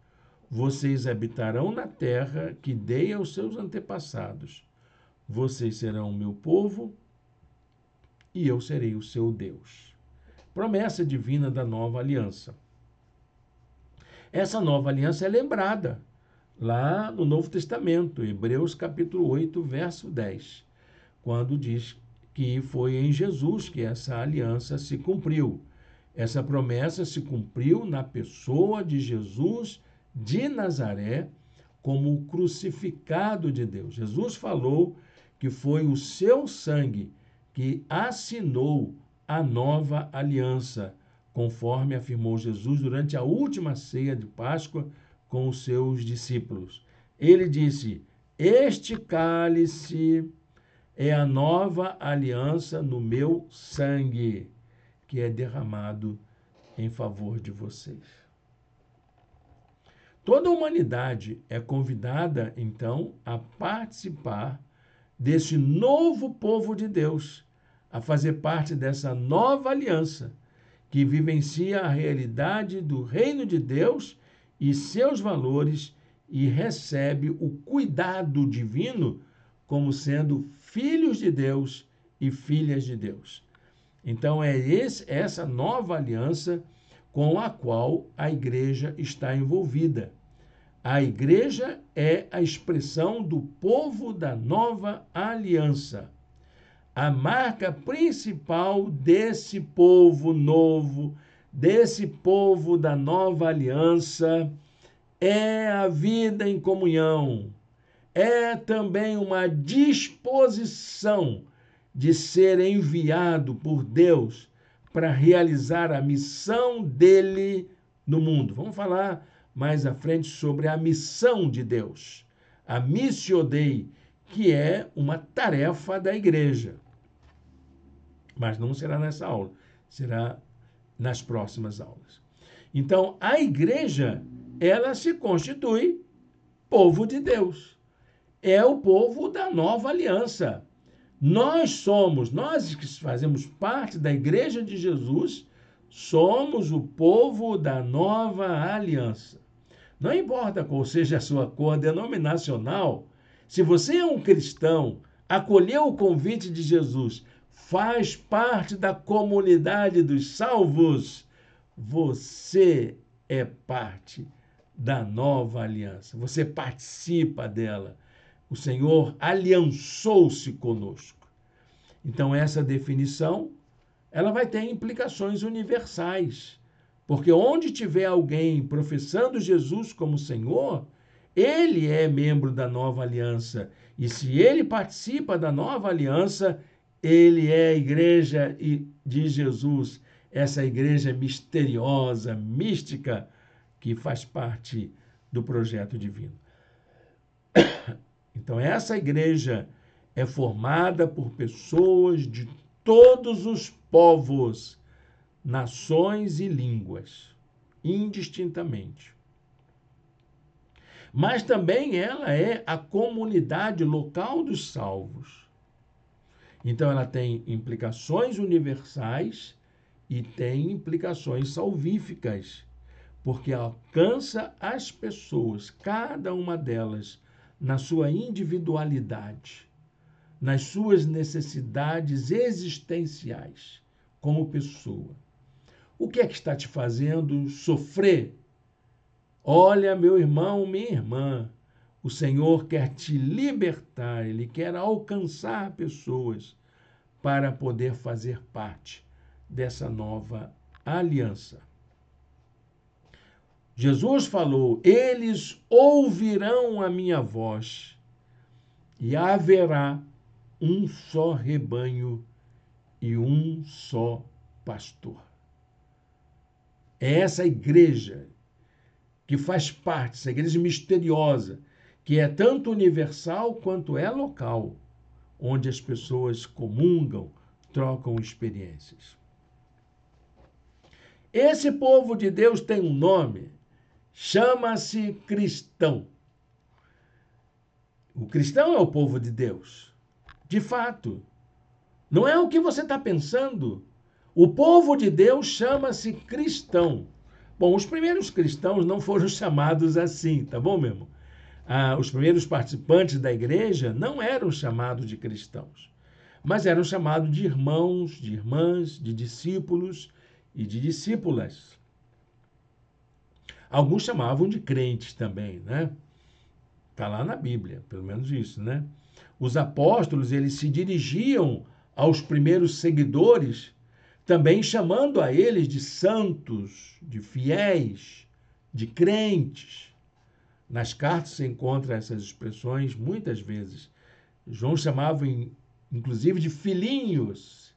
Vocês habitarão na terra que dei aos seus antepassados. Vocês serão o meu povo e eu serei o seu Deus. Promessa divina da nova aliança. Essa nova aliança é lembrada lá no Novo Testamento, Hebreus capítulo 8, verso 10, quando diz que foi em Jesus que essa aliança se cumpriu. Essa promessa se cumpriu na pessoa de Jesus de Nazaré, como o crucificado de Deus. Jesus falou que foi o seu sangue que assinou a nova aliança, conforme afirmou Jesus durante a última ceia de Páscoa com os seus discípulos. Ele disse: este cálice é a nova aliança no meu sangue, que é derramado em favor de vocês. Toda a humanidade é convidada, então, a participar desse novo povo de Deus, a fazer parte dessa nova aliança, que vivencia a realidade do reino de Deus e seus valores e recebe o cuidado divino como sendo filhos de Deus e filhas de Deus. Então, é essa nova aliança com a qual a igreja está envolvida. A igreja é a expressão do povo da nova aliança. A marca principal desse povo novo, desse povo da nova aliança, é a vida em comunhão. É também uma disposição de ser enviado por Deus para realizar a missão dele no mundo. Vamos falar mais à frente sobre a missão de Deus, a Missio Dei, que é uma tarefa da igreja. Mas não será nessa aula, será nas próximas aulas. Então, a igreja, ela se constitui povo de Deus. É o povo da nova aliança. Nós que fazemos parte da igreja de Jesus, somos o povo da nova aliança. Não importa qual seja a sua cor denominacional, se você é um cristão, acolheu o convite de Jesus, faz parte da comunidade dos salvos, você é parte da nova aliança, você participa dela. O Senhor aliançou-se conosco. Então, essa definição, ela vai ter implicações universais, porque onde tiver alguém professando Jesus como Senhor, ele é membro da nova aliança. E se ele participa da nova aliança, ele é a igreja de Jesus, essa igreja misteriosa, mística, que faz parte do projeto divino. Então, essa igreja é formada por pessoas de todos os povos, nações e línguas, indistintamente. Mas também ela é a comunidade local dos salvos. Então, ela tem implicações universais e tem implicações salvíficas, porque alcança as pessoas, cada uma delas, na sua individualidade, nas suas necessidades existenciais como pessoa. O que é que está te fazendo sofrer? Olha, meu irmão, minha irmã, o Senhor quer te libertar, Ele quer alcançar pessoas para poder fazer parte dessa nova aliança. Jesus falou: eles ouvirão a minha voz e haverá um só rebanho e um só pastor. É essa igreja que faz parte, essa igreja misteriosa, que é tanto universal quanto é local, onde as pessoas comungam, trocam experiências. Esse povo de Deus tem um nome, chama-se cristão. O cristão é o povo de Deus. De fato, não é o que você está pensando. O povo de Deus chama-se cristão. Bom, os primeiros cristãos não foram chamados assim, tá bom, meu irmão? Os primeiros participantes da igreja não eram chamados de cristãos. mas eram chamados de irmãos, de irmãs, de discípulos e de discípulas. Alguns chamavam de crentes também, né? Está lá na Bíblia, pelo menos isso, né? Os apóstolos, eles se dirigiam aos primeiros seguidores, também chamando a eles de santos, de fiéis, de crentes. Nas cartas se encontra essas expressões muitas vezes. João chamava, inclusive, de filhinhos.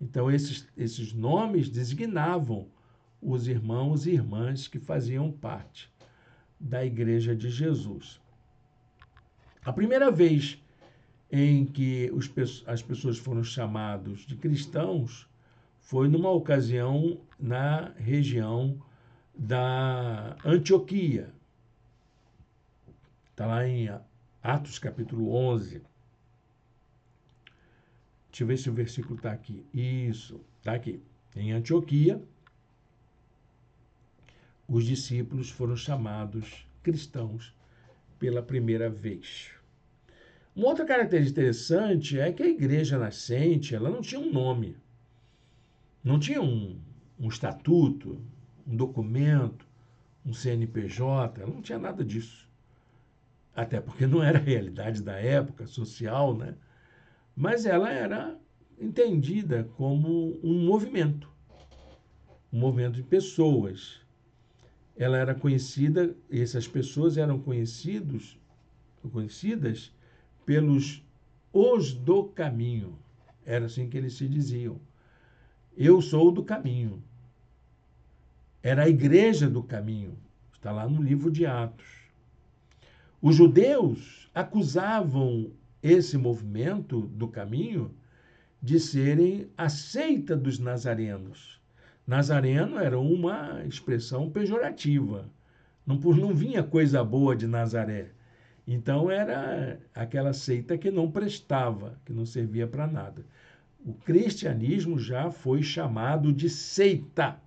Então, esses nomes designavam os irmãos e irmãs que faziam parte da Igreja de Jesus. A primeira vez em que as pessoas foram chamadas de cristãos foi numa ocasião na região da Antioquia. Está lá em Atos capítulo 11. Deixa eu ver se o versículo está aqui. Isso, está aqui. Em Antioquia, os discípulos foram chamados cristãos pela primeira vez. Uma outra característica interessante é que a igreja nascente, ela não tinha um nome, não tinha um estatuto, um documento, um CNPJ, ela não tinha nada disso. Até porque não era a realidade da época social, né? Mas ela era entendida como um movimento de pessoas. Ela era conhecida, essas pessoas eram conhecidas pelos os do caminho. Era assim que eles se diziam. Eu sou do caminho. Era a igreja do caminho. Está lá no livro de Atos. Os judeus acusavam esse movimento do caminho de serem a seita dos nazarenos. Nazareno era uma expressão pejorativa. Não vinha coisa boa de Nazaré. Então era aquela seita que não prestava, que não servia para nada. O cristianismo já foi chamado de seita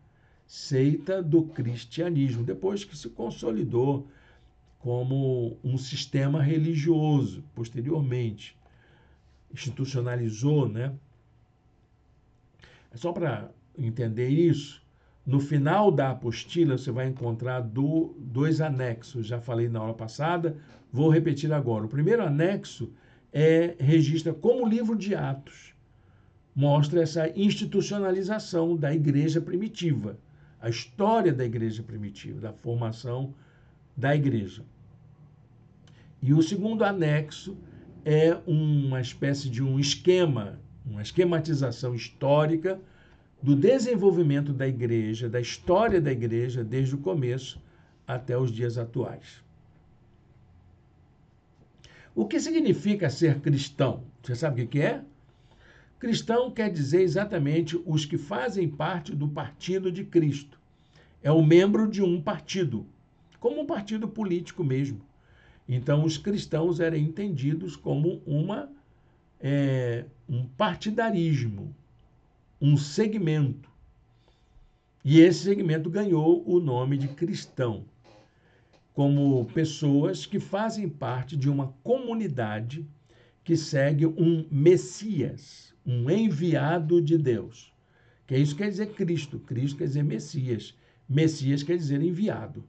do cristianismo, depois que se consolidou como um sistema religioso, posteriormente. Institucionalizou, né? Só para entender isso, no final da apostila você vai encontrar dois anexos. Já falei na aula passada, vou repetir agora. O primeiro anexo registra como livro de Atos. Mostra essa institucionalização da igreja primitiva, a história da igreja primitiva, da formação da igreja. E o segundo anexo é uma espécie de um esquema, uma esquematização histórica do desenvolvimento da igreja, da história da igreja, desde o começo até os dias atuais. O que significa ser cristão? Você sabe o que é? Cristão quer dizer exatamente os que fazem parte do partido de Cristo. É o membro de um partido, como um partido político mesmo. Então, os cristãos eram entendidos como um partidarismo, um segmento. E esse segmento ganhou o nome de cristão, como pessoas que fazem parte de uma comunidade que segue um Messias, um enviado de Deus. Que isso quer dizer Cristo. Cristo quer dizer Messias. Messias quer dizer enviado.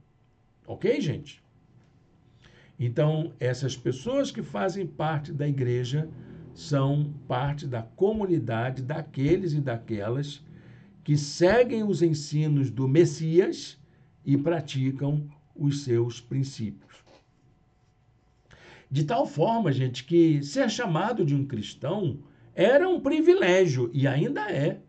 Ok, gente? Então, essas pessoas que fazem parte da igreja são parte da comunidade daqueles e daquelas que seguem os ensinos do Messias e praticam os seus princípios. De tal forma, gente, que ser chamado de um cristão era um privilégio e ainda é.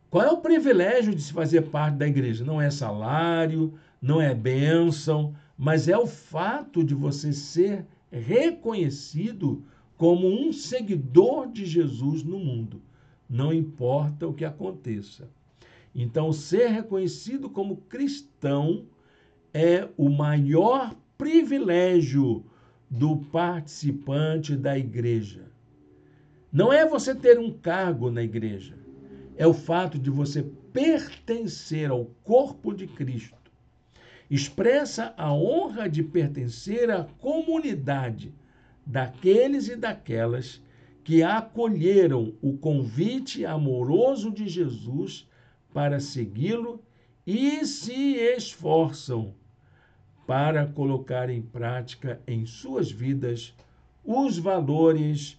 Qual é o privilégio de se fazer parte da igreja? Não é salário, não é bênção, mas é o fato de você ser reconhecido como um seguidor de Jesus no mundo. Não importa o que aconteça. Então, ser reconhecido como cristão é o maior privilégio do participante da igreja. Não é você ter um cargo na igreja, é o fato de você pertencer ao corpo de Cristo. Expressa a honra de pertencer à comunidade daqueles e daquelas que acolheram o convite amoroso de Jesus para segui-lo e se esforçam para colocar em prática em suas vidas os valores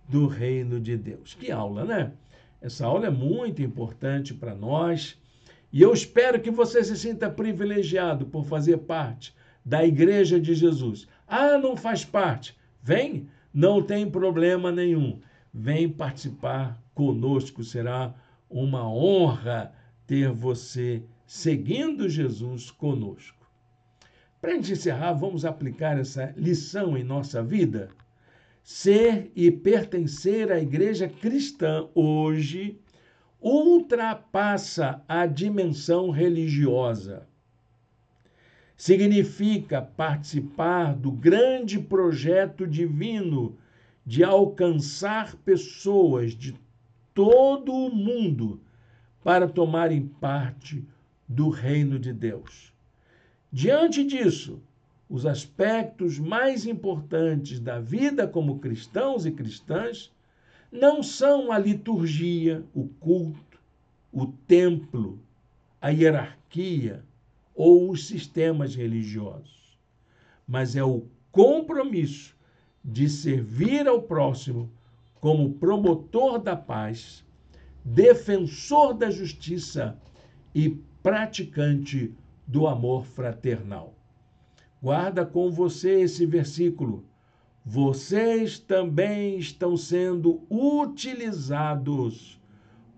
do reino de Deus. Que aula, né? Essa aula é muito importante para nós e eu espero que você se sinta privilegiado por fazer parte da Igreja de Jesus. Ah, não faz parte? Vem, não tem problema nenhum. Vem participar conosco, será uma honra ter você seguindo Jesus conosco. Para a gente encerrar, vamos aplicar essa lição em nossa vida? Ser e pertencer à igreja cristã hoje ultrapassa a dimensão religiosa. Significa participar do grande projeto divino de alcançar pessoas de todo o mundo para tomarem parte do reino de Deus. Diante disso, os aspectos mais importantes da vida como cristãos e cristãs não são a liturgia, o culto, o templo, a hierarquia ou os sistemas religiosos, mas é o compromisso de servir ao próximo como promotor da paz, defensor da justiça e praticante do amor fraternal. Guarda com você esse versículo. Vocês também estão sendo utilizados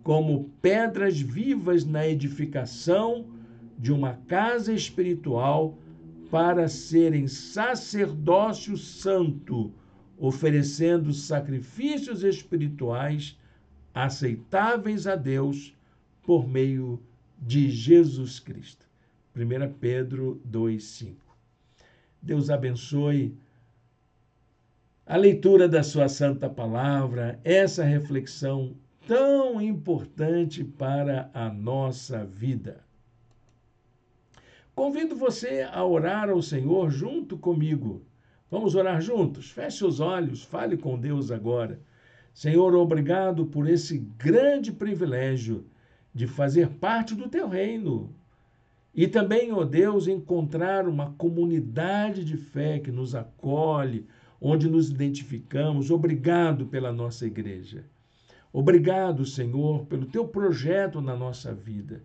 como pedras vivas na edificação de uma casa espiritual para serem sacerdócio santo, oferecendo sacrifícios espirituais aceitáveis a Deus por meio de Jesus Cristo. 1 Pedro 2,5. Deus abençoe a leitura da sua santa palavra, essa reflexão tão importante para a nossa vida. Convido você a orar ao Senhor junto comigo. Vamos orar juntos? Feche os olhos, fale com Deus agora. Senhor, obrigado por esse grande privilégio de fazer parte do teu reino. E também, ó Deus, encontrar uma comunidade de fé que nos acolhe, onde nos identificamos. Obrigado pela nossa igreja. Obrigado, Senhor, pelo teu projeto na nossa vida.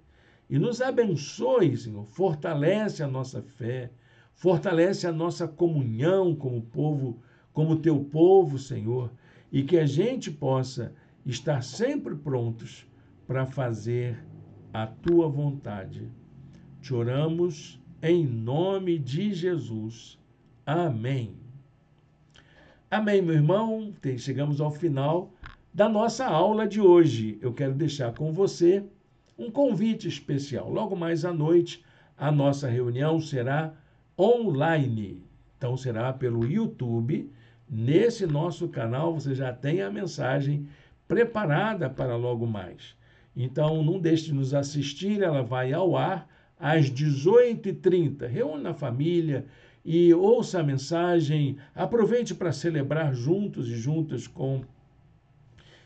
E nos abençoe, Senhor, fortalece a nossa fé, fortalece a nossa comunhão como povo, como teu povo, Senhor, e que a gente possa estar sempre prontos para fazer a tua vontade. Te oramos em nome de Jesus. Amém. Amém, meu irmão. Chegamos ao final da nossa aula de hoje. Eu quero deixar com você um convite especial. Logo mais à noite, a nossa reunião será online. Então, será pelo YouTube. Nesse nosso canal, você já tem a mensagem preparada para logo mais. Então, não deixe de nos assistir, ela vai ao ar às 18h30. Reúna a família e ouça a mensagem. Aproveite para celebrar juntos e juntas com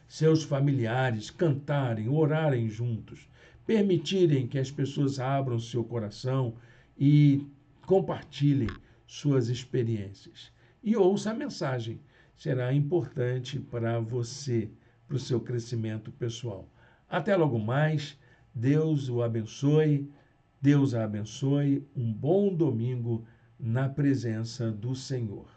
seus familiares, cantarem, orarem juntos, permitirem que as pessoas abram seu coração e compartilhem suas experiências. E ouça a mensagem. Será importante para você, para o seu crescimento pessoal. Até logo mais. Deus o abençoe. Deus a abençoe. Um bom domingo na presença do Senhor.